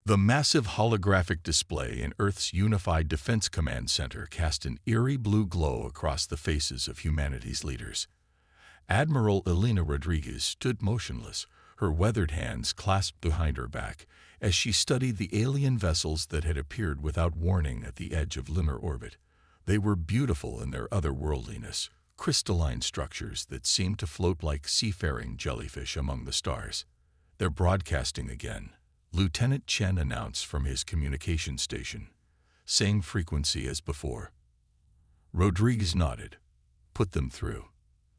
The massive holographic display in Earth's Unified Defense Command Center cast an eerie blue glow across the faces of humanity's leaders. Admiral Elena Rodriguez stood motionless, her weathered hands clasped behind her back, as she studied the alien vessels that had appeared without warning at the edge of lunar orbit. They were beautiful in their otherworldliness, crystalline structures that seemed to float like seafaring jellyfish among the stars. "They're broadcasting again," Lieutenant Chen announced from his communication station. "Same frequency as before." Rodriguez nodded. "Put them through."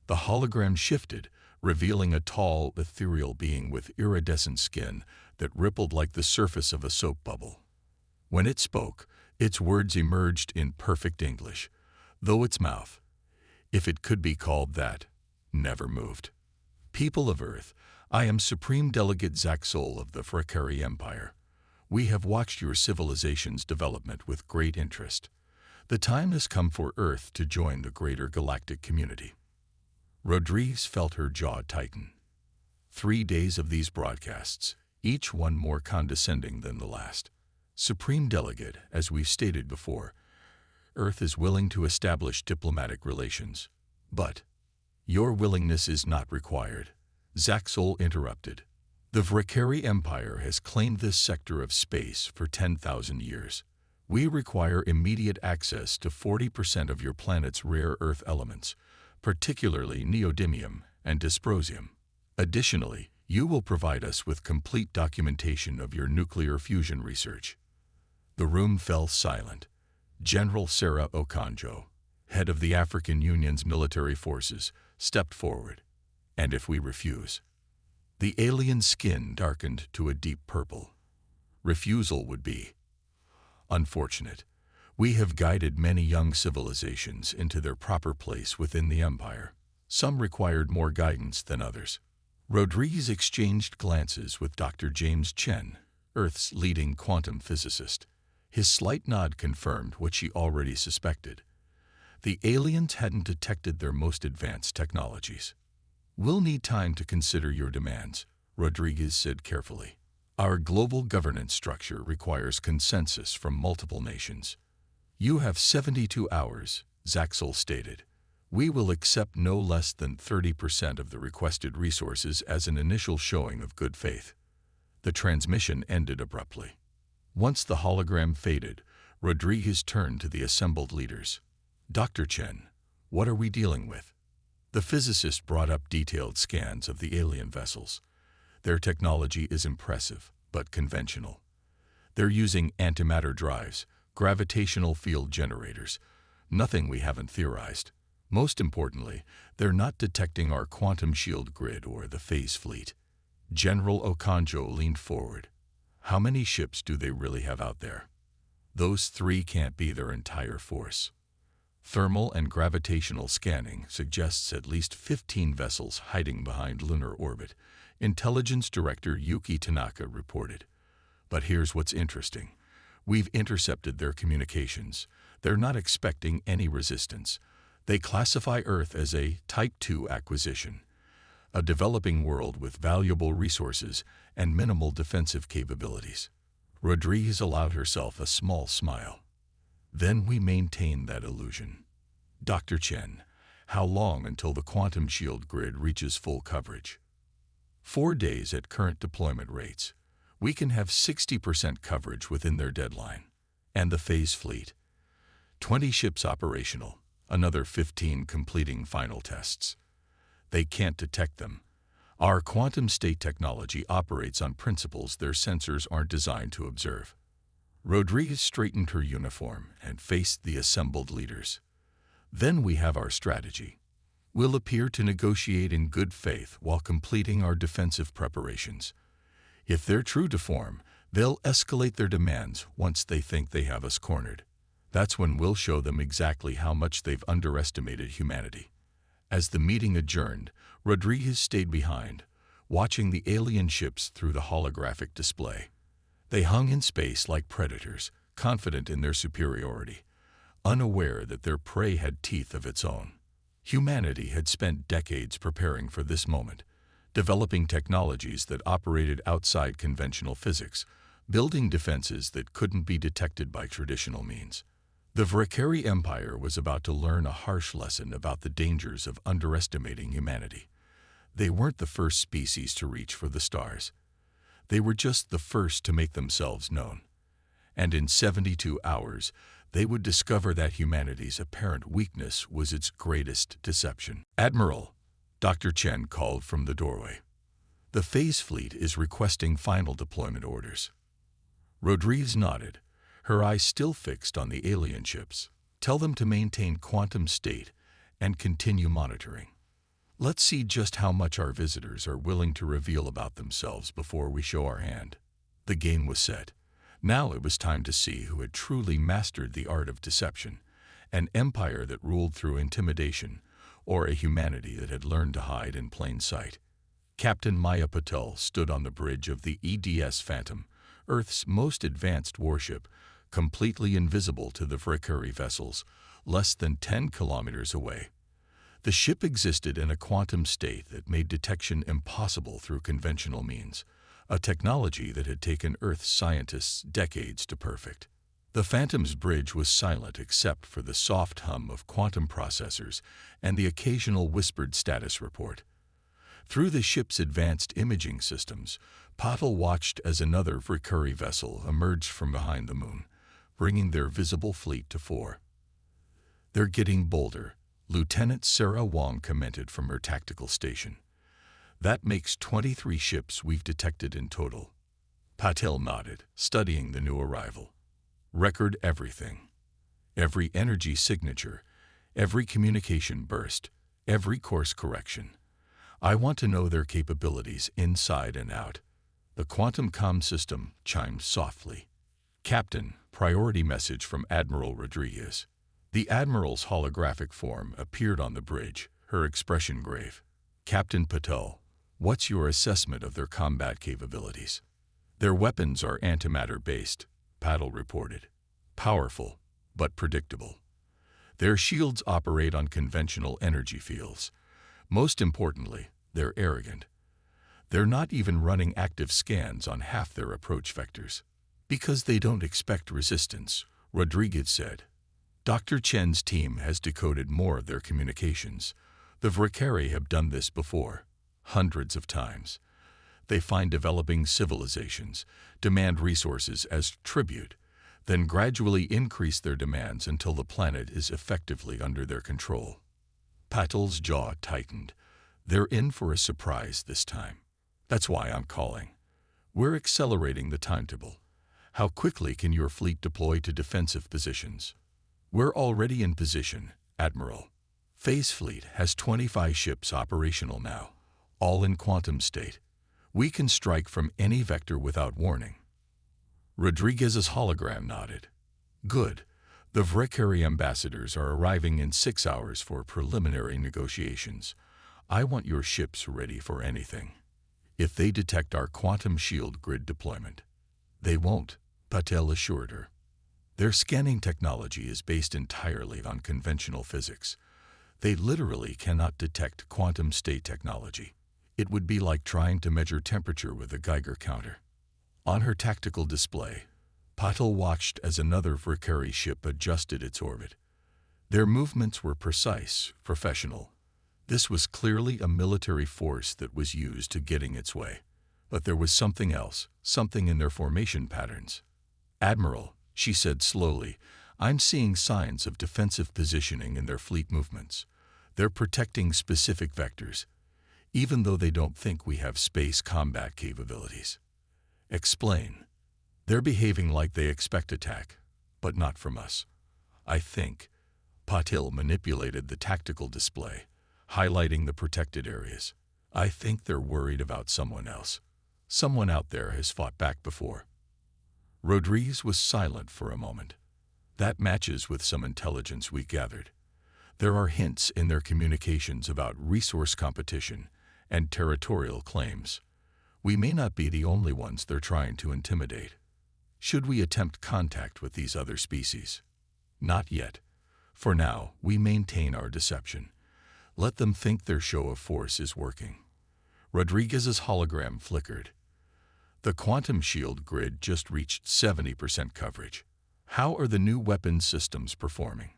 The hologram shifted, revealing a tall, ethereal being with iridescent skin that rippled like the surface of a soap bubble. When it spoke, its words emerged in perfect English, though its mouth, if it could be called that, never moved. "People of Earth, I am Supreme Delegate Zaxol of the Frakari Empire. We have watched your civilization's development with great interest. The time has come for Earth to join the greater galactic community." Rodriguez felt her jaw tighten. 3 days of these broadcasts, each one more condescending than the last. "Supreme Delegate, as we've stated before, Earth is willing to establish diplomatic relations. But your willingness is not required," Zaxol interrupted. "The Frakari Empire has claimed this sector of space for 10,000 years. We require immediate access to 40% of your planet's rare Earth elements, particularly neodymium and dysprosium. Additionally, you will provide us with complete documentation of your nuclear fusion research." The room fell silent. General Sarah Okonjo, head of the African Union's military forces, stepped forward. "And if we refuse?" The alien skin darkened to a deep purple. "Refusal would be unfortunate. We have guided many young civilizations into their proper place within the Empire. Some required more guidance than others." Rodriguez exchanged glances with Dr. James Chen, Earth's leading quantum physicist. His slight nod confirmed what she already suspected. The aliens hadn't detected their most advanced technologies. "We'll need time to consider your demands," Rodriguez said carefully. "Our global governance structure requires consensus from multiple nations." "You have 72 hours, Zaxol stated. "We will accept no less than 30% of the requested resources as an initial showing of good faith." The transmission ended abruptly. Once the hologram faded, Rodriguez turned to the assembled leaders. "Dr. Chen, what are we dealing with?" The physicist brought up detailed scans of the alien vessels. "Their technology is impressive, but conventional. They're using antimatter drives, gravitational field generators, nothing we haven't theorized. Most importantly, they're not detecting our quantum shield grid or the phase fleet." General Okonjo leaned forward. "How many ships do they really have out there?" "Those 3 can't be their entire force. Thermal and gravitational scanning suggests at least 15 vessels hiding behind lunar orbit," Intelligence Director Yuki Tanaka reported. "But here's what's interesting. We've intercepted their communications. They're not expecting any resistance. They classify Earth as a Type 2 acquisition, a developing world with valuable resources and minimal defensive capabilities." Rodriguez allowed herself a small smile. "Then we maintain that illusion. Dr. Chen, how long until the quantum shield grid reaches full coverage?" 4 days at current deployment rates. We can have 60% coverage within their deadline. And the phase fleet? 20 ships operational, another 15 completing final tests. They can't detect them. Our quantum state technology operates on principles their sensors aren't designed to observe. Rodriguez straightened her uniform and faced the assembled leaders. "Then we have our strategy. We'll appear to negotiate in good faith while completing our defensive preparations. If they're true to form, they'll escalate their demands once they think they have us cornered. That's when we'll show them exactly how much they've underestimated humanity." As the meeting adjourned, Rodriguez stayed behind, watching the alien ships through the holographic display. They hung in space like predators, confident in their superiority, unaware that their prey had teeth of its own. Humanity had spent decades preparing for this moment, developing technologies that operated outside conventional physics, building defenses that couldn't be detected by traditional means. The Vrakari Empire was about to learn a harsh lesson about the dangers of underestimating humanity. They weren't the first species to reach for the stars. They were just the first to make themselves known. And in 72 hours, they would discover that humanity's apparent weakness was its greatest deception. "Admiral," Dr. Chen called from the doorway. "The Phase Fleet is requesting final deployment orders." Rodriguez nodded, her eyes still fixed on the alien ships. "Tell them to maintain quantum state and continue monitoring. Let's see just how much our visitors are willing to reveal about themselves before we show our hand." The game was set. Now it was time to see who had truly mastered the art of deception, an empire that ruled through intimidation, or a humanity that had learned to hide in plain sight. Captain Maya Patel stood on the bridge of the EDS Phantom, Earth's most advanced warship, completely invisible to the Vrakari vessels, less than 10 kilometers away. The ship existed in a quantum state that made detection impossible through conventional means, a technology that had taken Earth's scientists decades to perfect. The Phantom's bridge was silent except for the soft hum of quantum processors and the occasional whispered status report. Through the ship's advanced imaging systems, Patel watched as another Vrakari vessel emerged from behind the moon, bringing their visible fleet to fore. "They're getting bolder," Lieutenant Sarah Wong commented from her tactical station. "That makes 23 ships we've detected in total." Patel nodded, studying the new arrival. "Record everything. Every energy signature, every communication burst, every course correction. I want to know their capabilities inside and out." The quantum comm system chimed softly. "Captain, priority message from Admiral Rodriguez." The Admiral's holographic form appeared on the bridge, her expression grave. "Captain Patel, what's your assessment of their combat capabilities?" "Their weapons are antimatter-based," Patel reported. "Powerful, but predictable. Their shields operate on conventional energy fields. Most importantly, they're arrogant. They're not even running active scans on half their approach vectors." "Because they don't expect resistance," Rodriguez said. "Dr. Chen's team has decoded more of their communications. The Vrakari have done this before, hundreds of times. They find developing civilizations, demand resources as tribute, then gradually increase their demands until the planet is effectively under their control." Patel's jaw tightened. "They're in for a surprise this time. That's why I'm calling. We're accelerating the timetable. How quickly can your fleet deploy to defensive positions?" "We're already in position, Admiral. Phase Fleet has 25 ships operational now, all in quantum state. We can strike from any vector without warning." Rodriguez's hologram nodded. "Good. The Vrakari ambassadors are arriving in 6 hours for preliminary negotiations. I want your ships ready for anything. If they detect our quantum shield grid deployment." "They won't," Patel assured her. "Their scanning technology is based entirely on conventional physics. They literally cannot detect quantum state technology. It would be like trying to measure temperature with a Geiger counter." On her tactical display, Patel watched as another Vrakari ship adjusted its orbit. Their movements were precise, professional. This was clearly a military force that was used to getting its way. But there was something else, something in their formation patterns. "Admiral," she said slowly, "I'm seeing signs of defensive positioning in their fleet movements. They're protecting specific vectors, even though they don't think we have space combat capabilities." "Explain." "They're behaving like they expect attack, but not from us. I think." Patil manipulated the tactical display, highlighting the protected areas. "I think they're worried about someone else. Someone out there has fought back before." Rodriguez was silent for a moment. "That matches with some intelligence we gathered. There are hints in their communications about resource competition and territorial claims. We may not be the only ones they're trying to intimidate. Should we attempt contact with these other species?" "Not yet. For now, we maintain our deception. Let them think their show of force is working." Rodriguez's hologram flickered. The quantum shield grid just reached 70% coverage. How are the new weapons systems performing?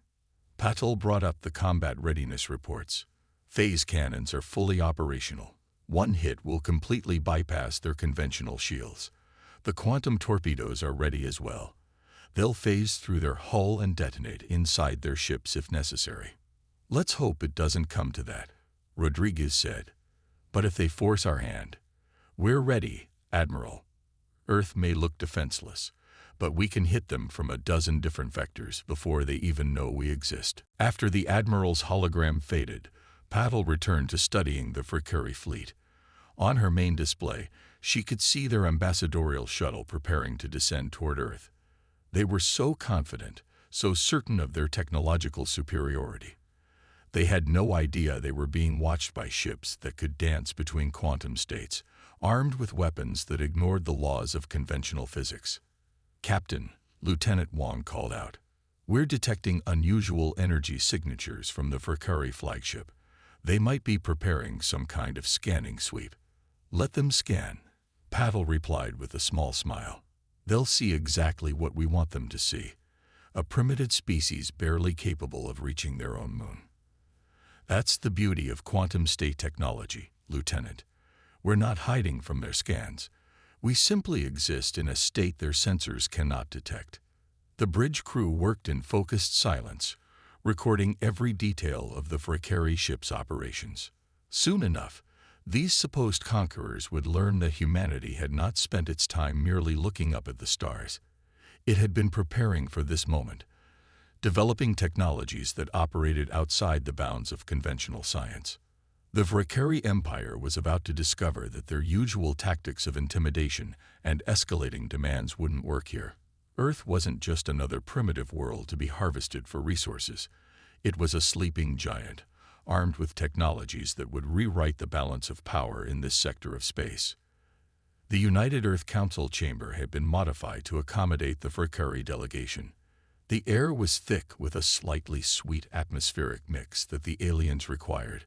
Patel brought up the combat readiness reports. Phase cannons are fully operational. One hit will completely bypass their conventional shields. The quantum torpedoes are ready as well. They'll phase through their hull and detonate inside their ships if necessary. Let's hope it doesn't come to that, Rodriguez said. But if they force our hand, we're ready, Admiral. Earth may look defenseless, but we can hit them from a dozen different vectors before they even know we exist. After the Admiral's hologram faded, Patel returned to studying the Fricuri fleet. On her main display, she could see their ambassadorial shuttle preparing to descend toward Earth. They were so confident, so certain of their technological superiority. They had no idea they were being watched by ships that could dance between quantum states, armed with weapons that ignored the laws of conventional physics. "Captain," Lieutenant Wong called out, "we're detecting unusual energy signatures from the Fricuri flagship. They might be preparing some kind of scanning sweep." "Let them scan," Patel replied with a small smile. "They'll see exactly what we want them to see, a primitive species barely capable of reaching their own moon." "That's the beauty of quantum state technology, Lieutenant. We're not hiding from their scans. We simply exist in a state their sensors cannot detect." The bridge crew worked in focused silence, recording every detail of the Fricuri ship's operations. Soon enough, these supposed conquerors would learn that humanity had not spent its time merely looking up at the stars. It had been preparing for this moment, developing technologies that operated outside the bounds of conventional science. The Fricuri Empire was about to discover that their usual tactics of intimidation and escalating demands wouldn't work here. Earth wasn't just another primitive world to be harvested for resources. It was a sleeping giant, armed with technologies that would rewrite the balance of power in this sector of space. The United Earth Council chamber had been modified to accommodate the Fricuri delegation. The air was thick with a slightly sweet atmospheric mix that the aliens required,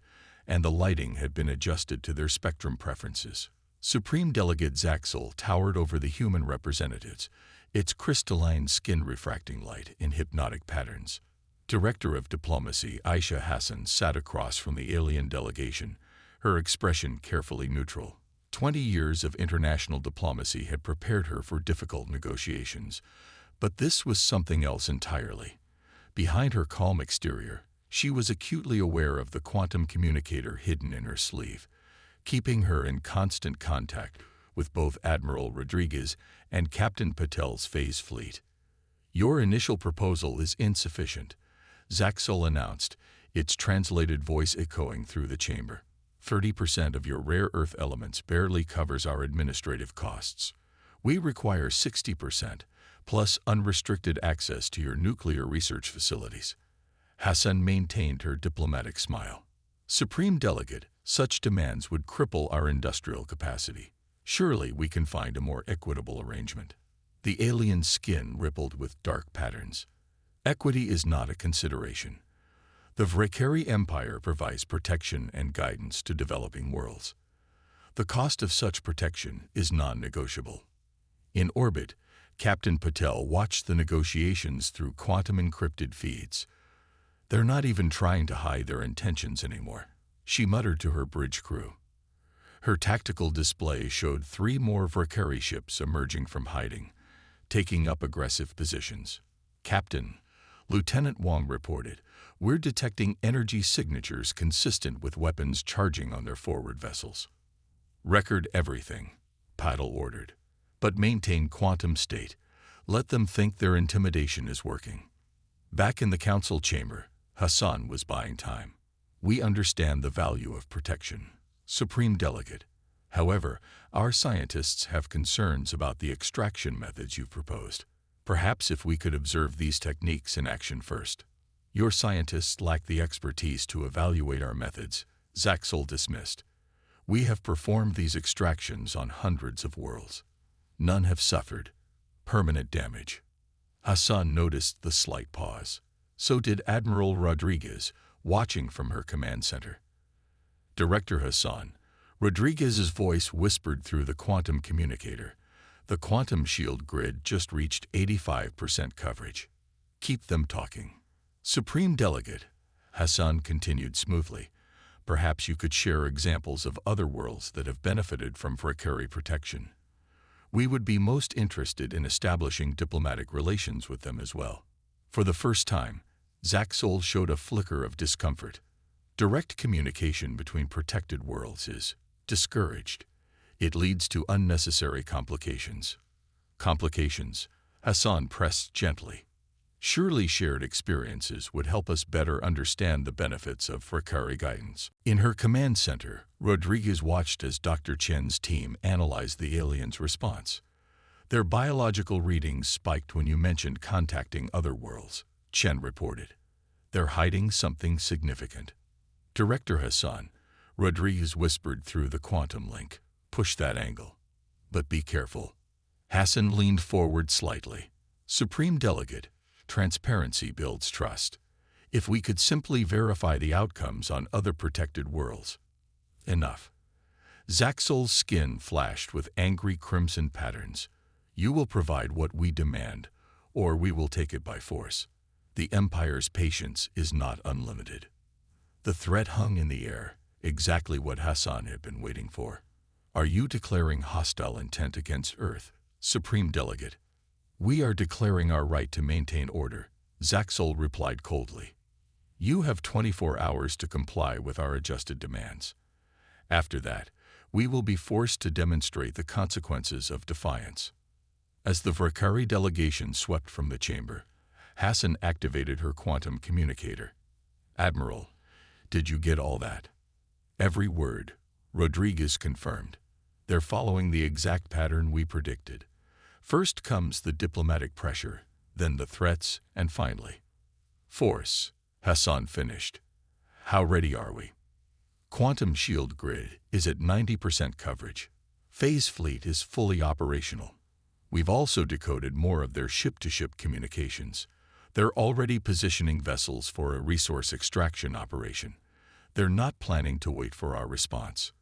and the lighting had been adjusted to their spectrum preferences. Supreme Delegate Zaxel towered over the human representatives, its crystalline skin refracting light in hypnotic patterns. Director of Diplomacy Aisha Hassan sat across from the alien delegation, her expression carefully neutral. 20 years of international diplomacy had prepared her for difficult negotiations, but this was something else entirely. Behind her calm exterior, she was acutely aware of the quantum communicator hidden in her sleeve, keeping her in constant contact with both Admiral Rodriguez and Captain Patel's phase fleet. "Your initial proposal is insufficient," Zaxel announced, its translated voice echoing through the chamber. 30% of your rare earth elements barely covers our administrative costs. We require 60%, plus unrestricted access to your nuclear research facilities." Hassan maintained her diplomatic smile. "Supreme Delegate, such demands would cripple our industrial capacity. Surely we can find a more equitable arrangement." The alien skin rippled with dark patterns. "Equity is not a consideration. The Fricuri Empire provides protection and guidance to developing worlds. The cost of such protection is non-negotiable." In orbit, Captain Patel watched the negotiations through quantum-encrypted feeds. "They're not even trying to hide their intentions anymore," she muttered to her bridge crew. Her tactical display showed 3 more Fricuri ships emerging from hiding, taking up aggressive positions. "Captain," Lieutenant Wong reported, "we're detecting energy signatures consistent with weapons charging on their forward vessels." "Record everything," Patel ordered. "But maintain quantum state. Let them think their intimidation is working." Back in the council chamber, Hassan was buying time. "We understand the value of protection, Supreme Delegate. However, our scientists have concerns about the extraction methods you've proposed. Perhaps if we could observe these techniques in action first." "Your scientists lack the expertise to evaluate our methods," Zaxel dismissed. "We have performed these extractions on hundreds of worlds. None have suffered permanent damage." Hassan noticed the slight pause. So did Admiral Rodriguez, watching from her command center. "Director Hassan," Rodriguez's voice whispered through the quantum communicator, The quantum shield grid just reached 85% coverage. Keep them talking. Supreme Delegate, Hassan continued smoothly. Perhaps you could share examples of other worlds that have benefited from Vrakari protection. We would be most interested in establishing diplomatic relations with them as well. For the first time, Zaxol showed a flicker of discomfort. Direct communication between protected worlds is discouraged. It leads to unnecessary complications. Complications, Hassan pressed gently. Surely shared experiences would help us better understand the benefits of Vrakari guidance. In her command center, Rodriguez watched as Dr. Chen's team analyzed the aliens' response. Their biological readings spiked when you mentioned contacting other worlds, Chen reported. They're hiding something significant. Director Hassan, Rodriguez whispered through the quantum link. Push that angle. But be careful. Hassan leaned forward slightly. Supreme Delegate, transparency builds trust. If we could simply verify the outcomes on other protected worlds. Enough. Zaxol's skin flashed with angry crimson patterns. You will provide what we demand, or we will take it by force. The Empire's patience is not unlimited. The threat hung in the air, exactly what Hassan had been waiting for. Are you declaring hostile intent against Earth, Supreme Delegate? We are declaring our right to maintain order, Zaxol replied coldly. You have 24 hours to comply with our adjusted demands. After that, we will be forced to demonstrate the consequences of defiance. As the Vrakari delegation swept from the chamber, Hassan activated her quantum communicator. Admiral, did you get all that? Every word, Rodriguez confirmed. They're following the exact pattern we predicted. First comes the diplomatic pressure, then the threats, and finally, force, Hassan finished. How ready are we? Quantum shield grid is at 90% coverage. Phase fleet is fully operational. We've also decoded more of their ship-to-ship communications. They're already positioning vessels for a resource extraction operation. They're not planning to wait for our response.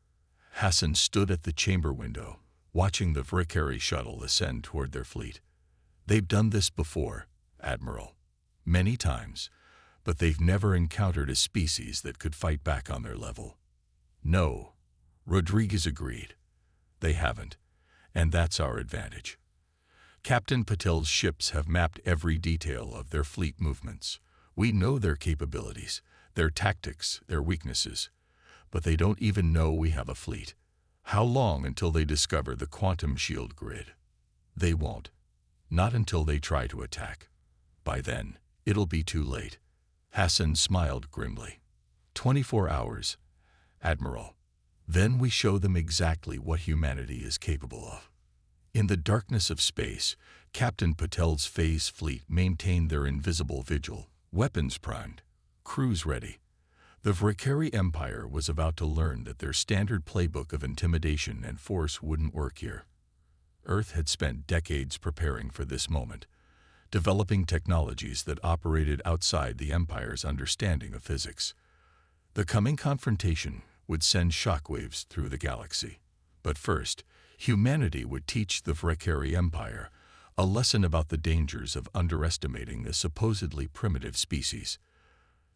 Hassan stood at the chamber window, watching the Vrakari shuttle ascend toward their fleet. They've done this before, Admiral. Many times, but they've never encountered a species that could fight back on their level. No, Rodriguez agreed. They haven't, and that's our advantage. Captain Patel's ships have mapped every detail of their fleet movements. We know their capabilities, their tactics, their weaknesses, but they don't even know we have a fleet. How long until they discover the quantum shield grid? They won't. Not until they try to attack. By then, it'll be too late. Hassan smiled grimly. 24 hours, Admiral. Then we show them exactly what humanity is capable of. In the darkness of space, Captain Patel's phase fleet maintained their invisible vigil, weapons primed, crews ready. The Vrakari Empire was about to learn that their standard playbook of intimidation and force wouldn't work here. Earth had spent decades preparing for this moment, developing technologies that operated outside the Empire's understanding of physics. The coming confrontation would send shockwaves through the galaxy. But first, humanity would teach the Vrakari Empire a lesson about the dangers of underestimating a supposedly primitive species.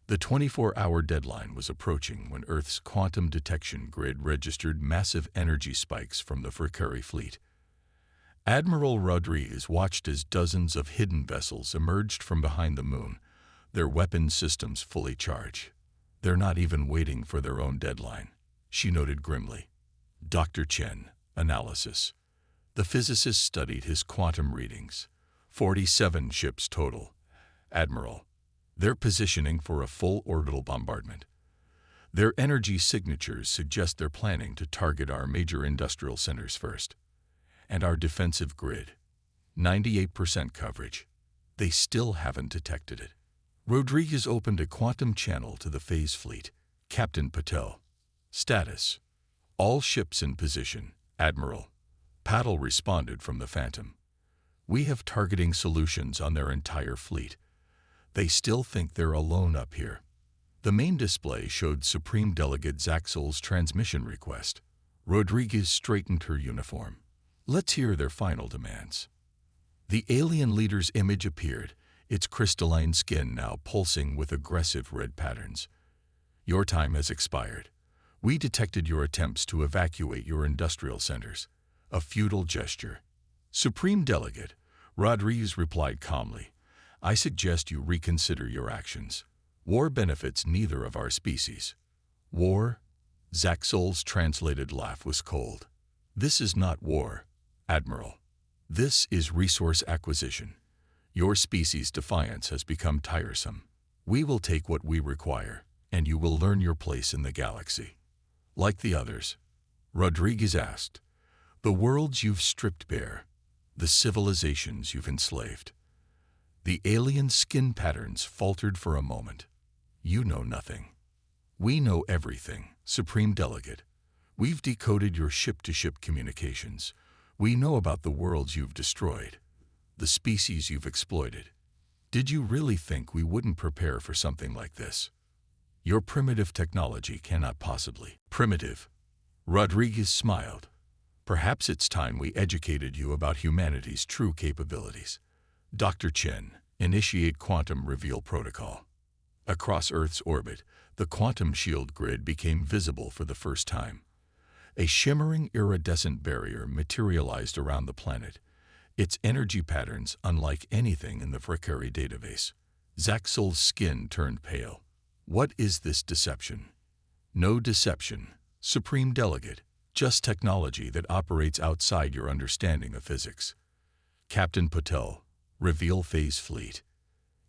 The 24-hour deadline was approaching when Earth's quantum detection grid registered massive energy spikes from the Vrakari fleet. Admiral Rodriguez watched as dozens of hidden vessels emerged from behind the moon, their weapon systems fully charged. They're not even waiting for their own deadline, she noted grimly. Dr. Chen, analysis. The physicist studied his quantum readings. 47 ships total. Admiral, they're positioning for a full orbital bombardment. Their energy signatures suggest they're planning to target our major industrial centers first. And our defensive grid. 98% coverage. They still haven't detected it. Rodriguez opened a quantum channel to the phase fleet. Captain Patel. Status. All ships in position, Admiral. Patel responded from the Phantom. We have targeting solutions on their entire fleet. They still think they're alone up here. The main display showed Supreme Delegate Zaxol's transmission request. Rodriguez straightened her uniform. Let's hear their final demands. The alien leader's image appeared, its crystalline skin now pulsing with aggressive red patterns. Your time has expired. We detected your attempts to evacuate your industrial centers. A futile gesture. Supreme Delegate, Rodriguez replied calmly, I suggest you reconsider your actions. War benefits neither of our species. War? Zaxol's translated laugh was cold. This is not war, Admiral. This is resource acquisition. Your species' defiance has become tiresome. We will take what we require, and you will learn your place in the galaxy. Like the others, Rodriguez asked, the worlds you've stripped bare, the civilizations you've enslaved. The alien skin patterns faltered for a moment. You know nothing. We know everything, Supreme Delegate. We've decoded your ship-to-ship communications. We know about the worlds you've destroyed, the species you've exploited. Did you really think we wouldn't prepare for something like this? Your primitive technology cannot possibly. Primitive. Rodriguez smiled. Perhaps it's time we educated you about humanity's true capabilities. Dr. Chen, initiate quantum reveal protocol. Across Earth's orbit, the quantum shield grid became visible for the first time. A shimmering iridescent barrier materialized around the planet, its energy patterns unlike anything in the Vrekari database. Zaxol's skin turned pale. What is this deception? No deception, Supreme Delegate, just technology that operates outside your understanding of physics. Captain Patel, reveal phase fleet.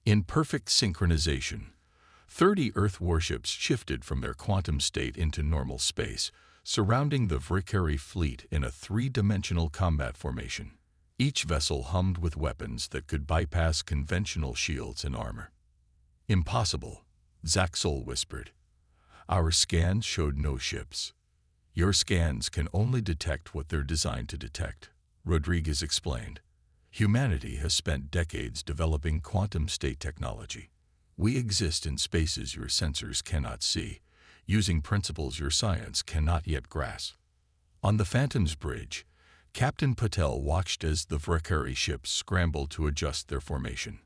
In perfect synchronization, 30 Earth warships shifted from their quantum state into normal space, surrounding the Vrekari fleet in a three-dimensional combat formation. Each vessel hummed with weapons that could bypass conventional shields and armor. Impossible, Zaxol whispered. Our scans showed no ships. Your scans can only detect what they're designed to detect, Rodriguez explained. Humanity has spent decades developing quantum state technology. We exist in spaces your sensors cannot see, using principles your science cannot yet grasp. On the Phantom's bridge, Captain Patel watched as the Vrekari ships scrambled to adjust their formation.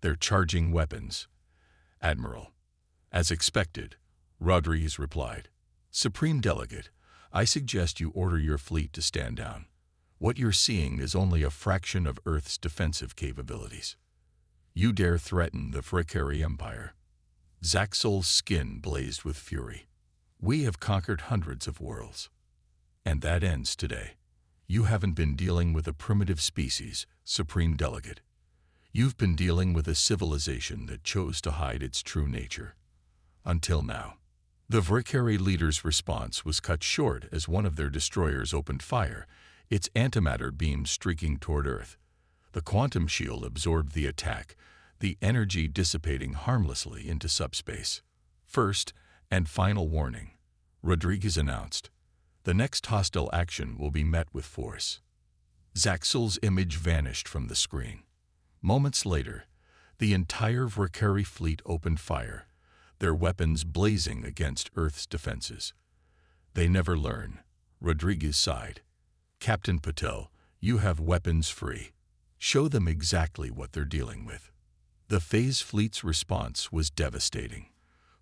They're charging weapons. Admiral. As expected, Rodriguez replied. Supreme Delegate, I suggest you order your fleet to stand down. What you're seeing is only a fraction of Earth's defensive capabilities. You dare threaten the Vrekari Empire. Zaxol's skin blazed with fury. We have conquered hundreds of worlds. And that ends today. You haven't been dealing with a primitive species, Supreme Delegate. You've been dealing with a civilization that chose to hide its true nature. Until now. The Vrekari leader's response was cut short as one of their destroyers opened fire, its antimatter beam streaking toward Earth. The quantum shield absorbed the attack, the energy dissipating harmlessly into subspace. First and final warning, Rodriguez announced. The next hostile action will be met with force. Zaxol's image vanished from the screen. Moments later, the entire Vrekari fleet opened fire, their weapons blazing against Earth's defenses. They never learn, Rodriguez sighed. Captain Patel, you have weapons free. Show them exactly what they're dealing with. The phase fleet's response was devastating.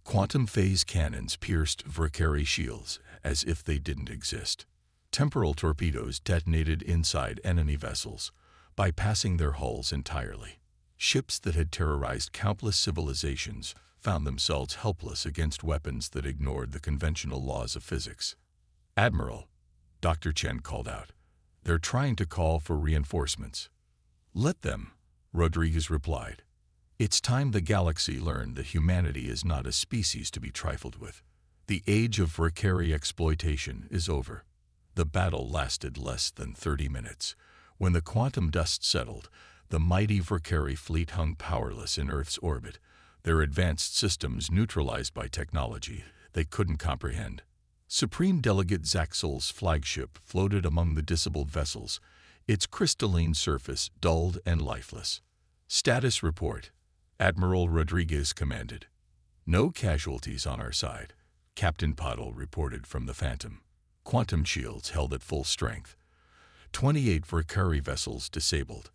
Quantum phase cannons pierced Vrekari shields as if they didn't exist. Temporal torpedoes detonated inside enemy vessels, bypassing their hulls entirely. Ships that had terrorized countless civilizations found themselves helpless against weapons that ignored the conventional laws of physics. Admiral, Dr. Chen called out. They're trying to call for reinforcements. Let them, Rodriguez replied. It's time the galaxy learned that humanity is not a species to be trifled with. The age of Vrekari exploitation is over. The battle lasted less than 30 minutes. When the quantum dust settled, the mighty Vrekari fleet hung powerless in Earth's orbit, their advanced systems neutralized by technology they couldn't comprehend. Supreme Delegate Zaxol's flagship floated among the disabled vessels, its crystalline surface dulled and lifeless. Status report, Admiral Rodriguez commanded. No casualties on our side, Captain Patel reported from the Phantom. Quantum shields held at full strength. 28 Valkyrie vessels disabled,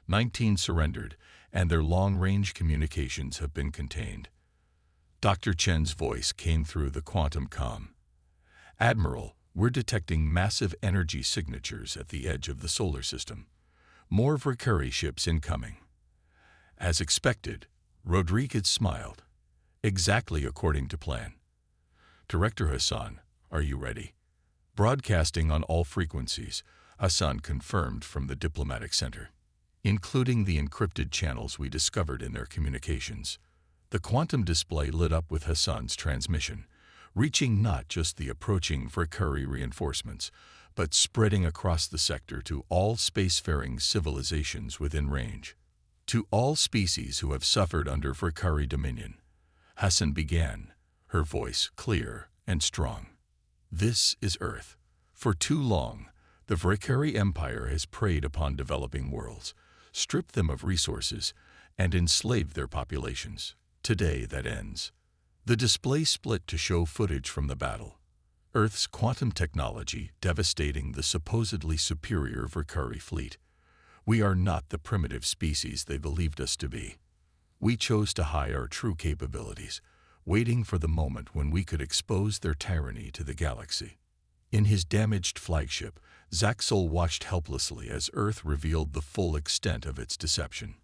19 surrendered, and their long-range communications have been contained. Dr. Chen's voice came through the quantum comm. Admiral, we're detecting massive energy signatures at the edge of the solar system. More Valkyrie ships incoming. As expected, Rodriguez smiled. Exactly according to plan. Director Hassan, are you ready? Broadcasting on all frequencies, Hassan confirmed from the diplomatic center, including the encrypted channels we discovered in their communications. The quantum display lit up with Hassan's transmission, reaching not just the approaching Valkyrie reinforcements, but spreading across the sector to all spacefaring civilizations within range. To all species who have suffered under Valkyrie dominion, Hassan began, her voice clear and strong. This is Earth. For too long, the Valkyrie Empire has preyed upon developing worlds, stripped them of resources, and enslaved their populations. Today that ends. The display split to show footage from the battle. Earth's quantum technology devastating the supposedly superior Valkyrie fleet. We are not the primitive species they believed us to be. We chose to hide our true capabilities, waiting for the moment when we could expose their tyranny to the galaxy. In his damaged flagship, Zaxel watched helplessly as Earth revealed the full extent of its deception.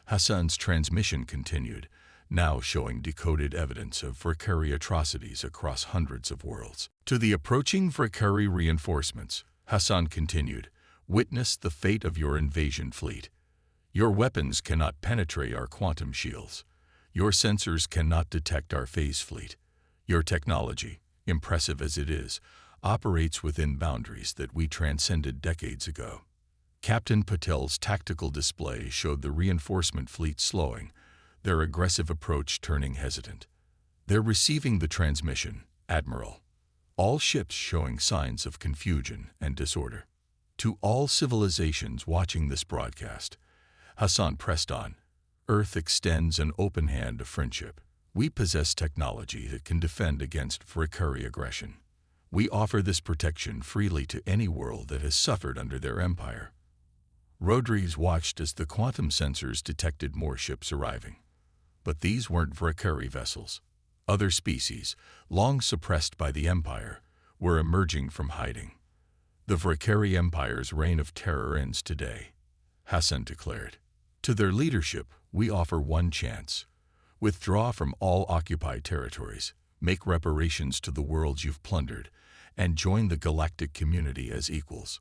Hassan's transmission continued, now showing decoded evidence of Valkyrie atrocities across hundreds of worlds. To the approaching Valkyrie reinforcements, Hassan continued, witness the fate of your invasion fleet. Your weapons cannot penetrate our quantum shields. Your sensors cannot detect our phase fleet. Your technology, impressive as it is, operates within boundaries that we transcended decades ago. Captain Patel's tactical display showed the reinforcement fleet slowing, their aggressive approach turning hesitant. They're receiving the transmission, Admiral. All ships showing signs of confusion and disorder. To all civilizations watching this broadcast, Hassan pressed on. Earth extends an open hand of friendship. We possess technology that can defend against Valkyrie aggression. We offer this protection freely to any world that has suffered under their empire. Rodriguez watched as the quantum sensors detected more ships arriving. But these weren't Valkyrie vessels. Other species, long suppressed by the Empire, were emerging from hiding. The Valkyrie Empire's reign of terror ends today, Hassan declared. To their leadership, we offer one chance. Withdraw from all occupied territories, make reparations to the worlds you've plundered, and join the galactic community as equals.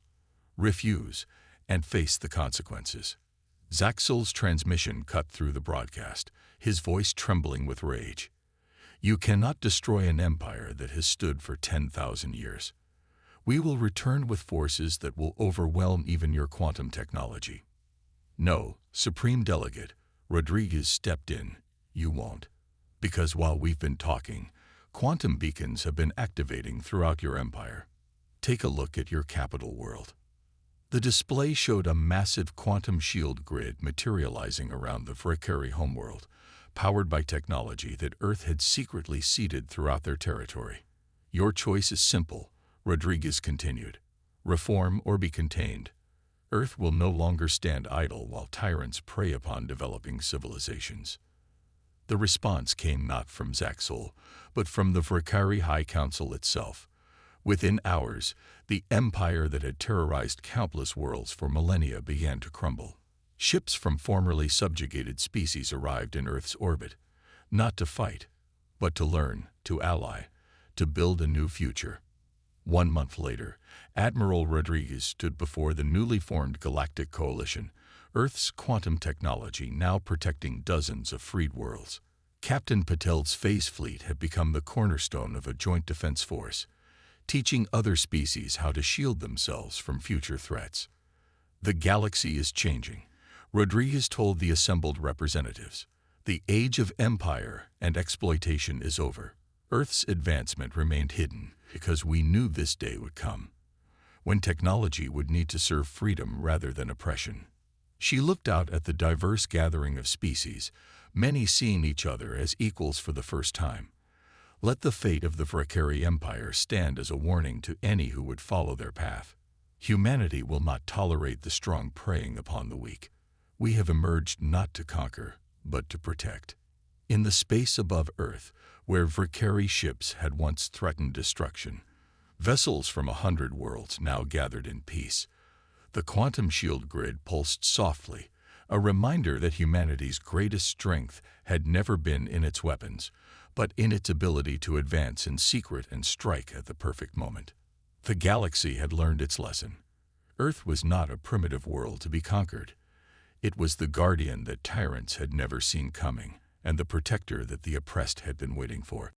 Refuse, and face the consequences. Zaxel's transmission cut through the broadcast, his voice trembling with rage. You cannot destroy an empire that has stood for 10,000 years. We will return with forces that will overwhelm even your quantum technology. No, Supreme Delegate, Rodriguez stepped in, you won't. Because while we've been talking, quantum beacons have been activating throughout your empire. Take a look at your capital world. The display showed a massive quantum shield grid materializing around the Valkyrie homeworld, powered by technology that Earth had secretly seeded throughout their territory. Your choice is simple, Rodriguez continued. Reform or be contained. Earth will no longer stand idle while tyrants prey upon developing civilizations. The response came not from Zaxel, but from the Valkyrie High Council itself. Within hours, the empire that had terrorized countless worlds for millennia began to crumble. Ships from formerly subjugated species arrived in Earth's orbit, not to fight, but to learn, to ally, to build a new future. 1 month later, Admiral Rodriguez stood before the newly formed Galactic Coalition, Earth's quantum technology now protecting dozens of freed worlds. Captain Patel's phase fleet had become the cornerstone of a joint defense force, teaching other species how to shield themselves from future threats. The galaxy is changing, Rodriguez told the assembled representatives. The age of empire and exploitation is over. Earth's advancement remained hidden because we knew this day would come, when technology would need to serve freedom rather than oppression. She looked out at the diverse gathering of species, many seeing each other as equals for the first time. Let the fate of the Valkyrie Empire stand as a warning to any who would follow their path. Humanity will not tolerate the strong preying upon the weak. We have emerged not to conquer, but to protect. In the space above Earth, where Valkyrie ships had once threatened destruction, vessels from 100 worlds now gathered in peace. The quantum shield grid pulsed softly, a reminder that humanity's greatest strength had never been in its weapons, but in its ability to advance in secret and strike at the perfect moment. The galaxy had learned its lesson. Earth was not a primitive world to be conquered. It was the guardian that tyrants had never seen coming, and the protector that the oppressed had been waiting for.